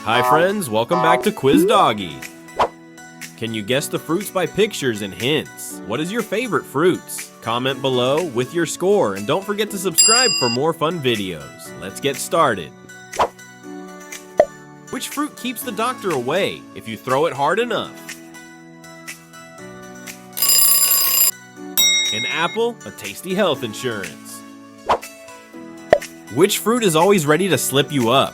Hi friends, welcome back to Quiz Doggy. Can you guess the fruits by pictures and hints? What is your favorite fruits? Comment below with your score and don't forget to subscribe for more fun videos. Let's get started. Which fruit keeps the doctor away if you throw it hard enough? An apple, a tasty health insurance. Which fruit is always ready to slip you up?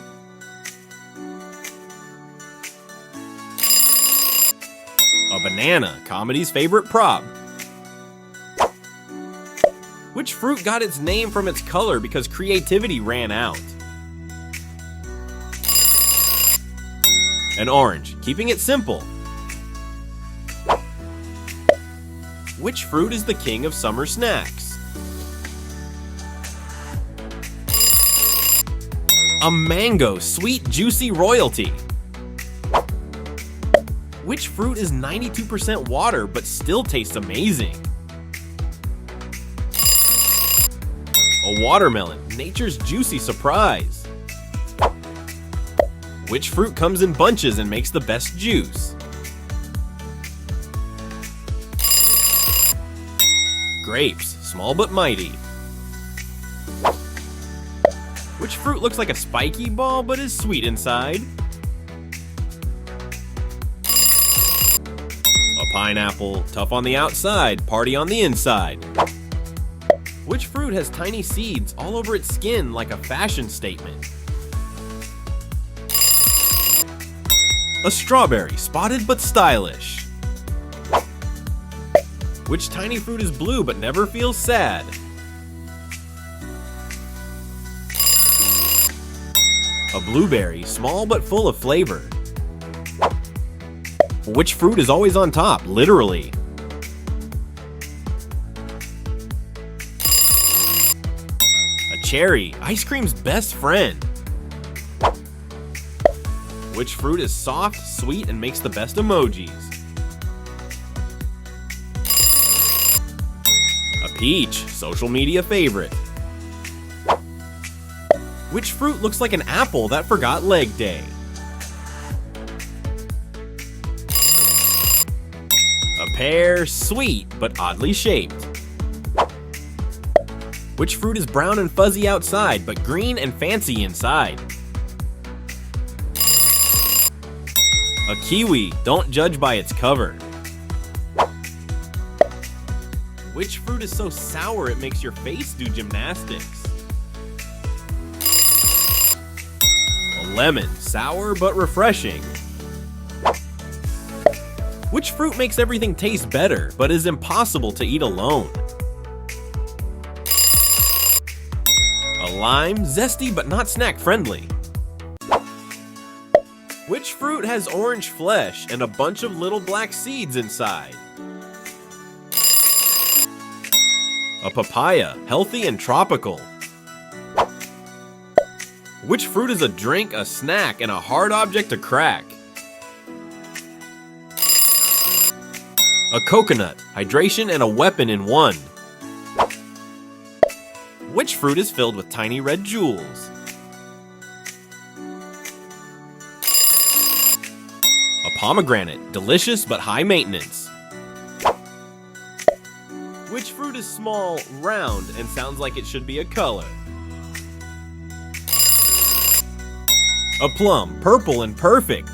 A banana, comedy's favorite prop. Which fruit got its name from its color because creativity ran out? An orange, keeping it simple. Which fruit is the king of summer snacks? A mango, sweet, juicy royalty. Which fruit is 92% water but still tastes amazing? A watermelon, nature's juicy surprise. Which fruit comes in bunches and makes the best juice? Grapes, small but mighty. Which fruit looks like a spiky ball but is sweet inside? A pineapple, tough on the outside, party on the inside. Which fruit has tiny seeds all over its skin like a fashion statement? A strawberry, spotted but stylish. Which tiny fruit is blue but never feels sad? A blueberry, small but full of flavor. Which fruit is always on top, literally? A cherry, ice cream's best friend. Which fruit is soft, sweet, and makes the best emojis? A peach, social media favorite. Which fruit looks like an apple that forgot leg day? A pear, sweet, but oddly shaped. Which fruit is brown and fuzzy outside, but green and fancy inside? A kiwi, don't judge by its cover. Which fruit is so sour it makes your face do gymnastics? A lemon, sour but refreshing. Which fruit makes everything taste better, but is impossible to eat alone? A lime, zesty but not snack friendly. Which fruit has orange flesh and a bunch of little black seeds inside? A papaya, healthy and tropical. Which fruit is a drink, a snack, and a hard object to crack? A coconut, hydration and a weapon in one. Which fruit is filled with tiny red jewels? A pomegranate, delicious but high maintenance. Which fruit is small, round, and sounds like it should be a color? A plum, purple and perfect.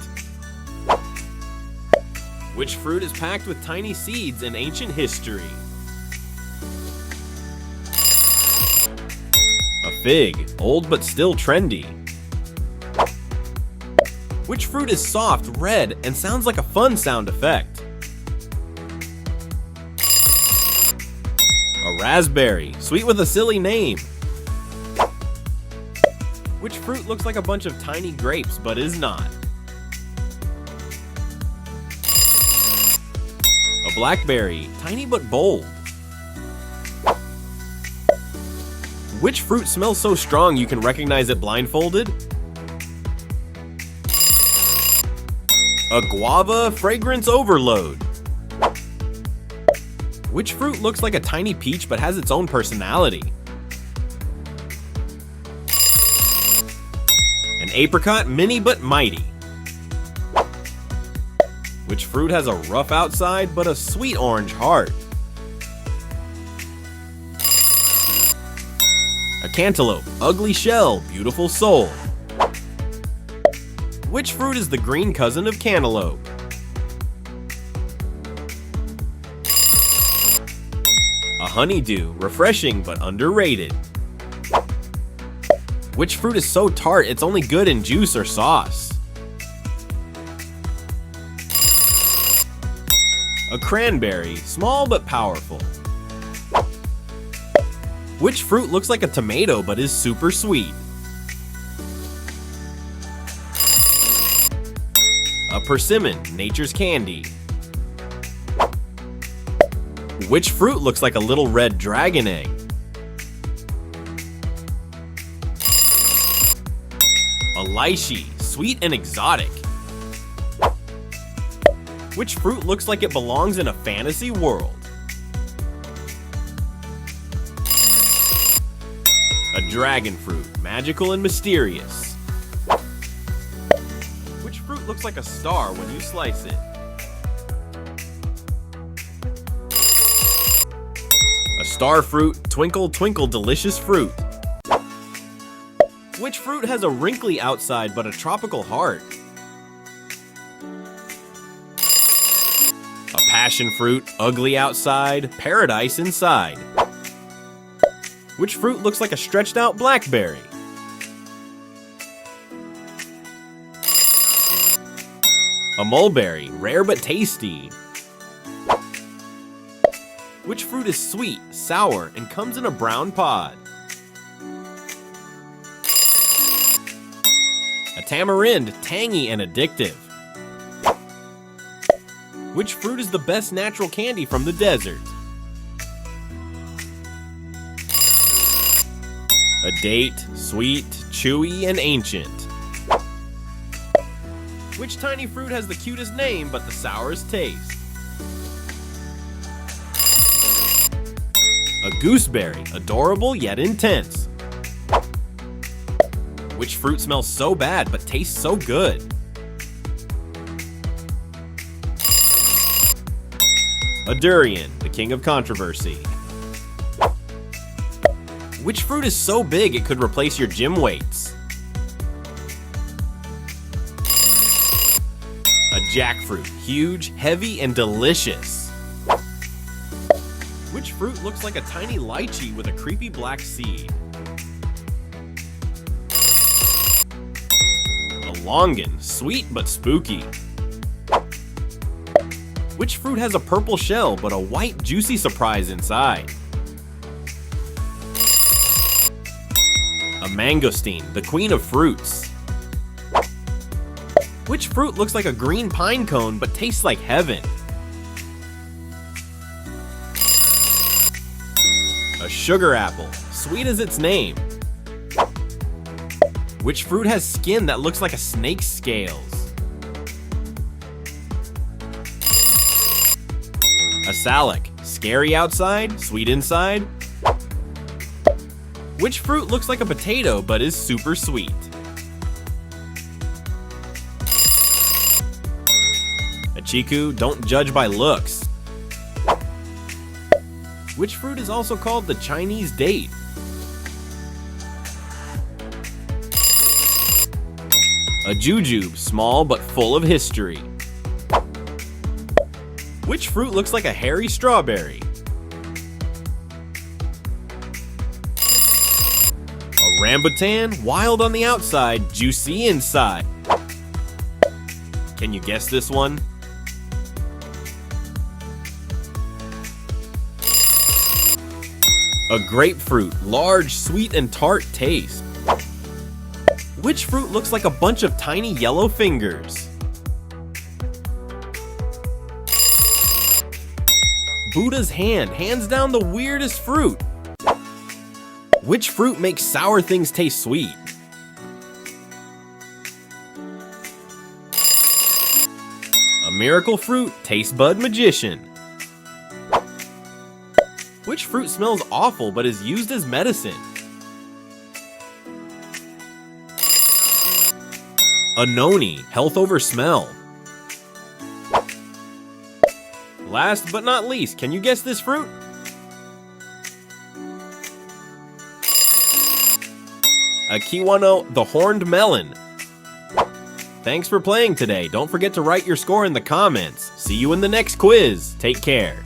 Which fruit is packed with tiny seeds in ancient history? A fig, old but still trendy. Which fruit is soft, red, and sounds like a fun sound effect? A raspberry, sweet with a silly name. Which fruit looks like a bunch of tiny grapes but is not? A blackberry, tiny but bold. Which fruit smells so strong you can recognize it blindfolded? A guava, fragrance overload. Which fruit looks like a tiny peach but has its own personality? An apricot, mini but mighty. Which fruit has a rough outside but a sweet orange heart? A cantaloupe, ugly shell, beautiful soul. Which fruit is the green cousin of cantaloupe? A honeydew, refreshing but underrated. Which fruit is so tart it's only good in juice or sauce? A cranberry, small but powerful. Which fruit looks like a tomato but is super sweet? A persimmon, nature's candy. Which fruit looks like a little red dragon egg? A lychee, sweet and exotic. Which fruit looks like it belongs in a fantasy world? A dragon fruit, magical and mysterious. Which fruit looks like a star when you slice it? A star fruit, twinkle, twinkle, delicious fruit. Which fruit has a wrinkly outside but a tropical heart? A passion fruit, ugly outside, paradise inside. Which fruit looks like a stretched out blackberry? A mulberry, rare but tasty. Which fruit is sweet, sour, and comes in a brown pod? A tamarind, tangy and addictive. Which fruit is the best natural candy from the desert? A date, sweet, chewy, and ancient. Which tiny fruit has the cutest name but the sourest taste? A gooseberry, adorable yet intense. Which fruit smells so bad but tastes so good? A durian, the king of controversy. Which fruit is so big it could replace your gym weights? A jackfruit, huge, heavy, and delicious. Which fruit looks like a tiny lychee with a creepy black seed? A longan, sweet but spooky. Which fruit has a purple shell but a white juicy surprise inside? A mangosteen, the queen of fruits. Which fruit looks like a green pine cone but tastes like heaven? A sugar apple, sweet as its name. Which fruit has skin that looks like a snake's scales? A salic, scary outside, sweet inside. Which fruit looks like a potato but is super sweet? A chiku, don't judge by looks. Which fruit is also called the Chinese date? A jujube, small but full of history. Which fruit looks like a hairy strawberry? A rambutan, wild on the outside, juicy inside. Can you guess this one? A grapefruit, large, sweet, and tart taste. Which fruit looks like a bunch of tiny yellow fingers? Buddha's hand, hands down the weirdest fruit. Which fruit makes sour things taste sweet? A miracle fruit, taste bud magician. Which fruit smells awful but is used as medicine? A noni, health over smell. Last but not least, can you guess this fruit? A kiwano, the horned melon. Thanks for playing today. Don't forget to write your score in the comments. See you in the next quiz. Take care.